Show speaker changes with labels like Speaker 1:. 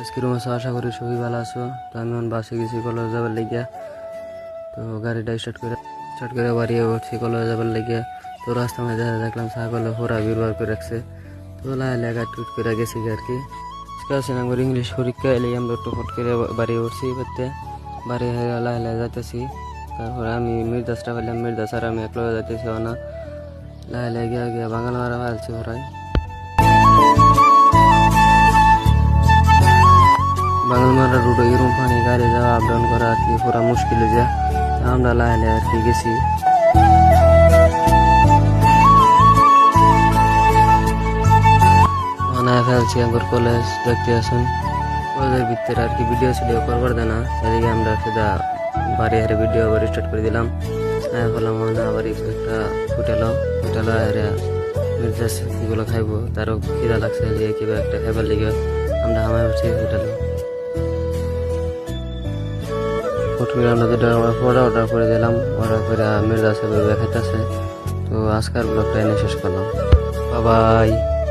Speaker 1: আজকের মাসে আশা করি সবই ভালো আছো। তো আমি এখন বাসে গেছি কলেজ যাবার লাগিয়া। তো গাড়িটা স্টার্ট করে বাড়ি উঠছি কলেজ যাবার লাগিয়া। তো রাস্তা মাঝে দেখলাম ছাগলে হোরা বিরবার করে রাখছে। তো লাহে গাড়ি টুট করে গেছি আর কি। আজকে আমার ইংলিশ পরীক্ষা এলে আমরা একটু ফট করে বাড়ি উঠছি করতে। বাড়ি লাহে যাইতেছি। তারপরে আমি মির্জাসটা পেলাম, মির্জাস আর আমি একলা যাইতেছি না। লাহে গিয়া বাঙাল মারা ফেলছি ওরাই। বাঙালমারা রোডে এরকম পানি গাড়ি যাওয়া আপ ডাউন করা আর কি পুরা মুশকিল হয়ে যায়। আমরা লাহে আর কি গেছি। বানায় ফেলছি আমার কলেজ দেখতে আসুন। কলেজের ভিতরে আর কি ভিডিও ছিল করবার দেনা, এদিকে আমরা সেটা বাড়ি হারে ভিডিও আবার স্টার্ট করে দিলাম। বললাম আবার একটা হোটেলও মির্জাস এগুলো খাইবো, তারও খিদা লাগছে যে কিবা একটা খাইবার লিগে আমরা হামায় উঠছি হোটেলে। আমরা যেটা অর্ডার করে দিলাম, অর্ডার করে মির্জাসে খাইতেছে। তো আজকের ব্লগটা এনে শেষ করলাম। বাই।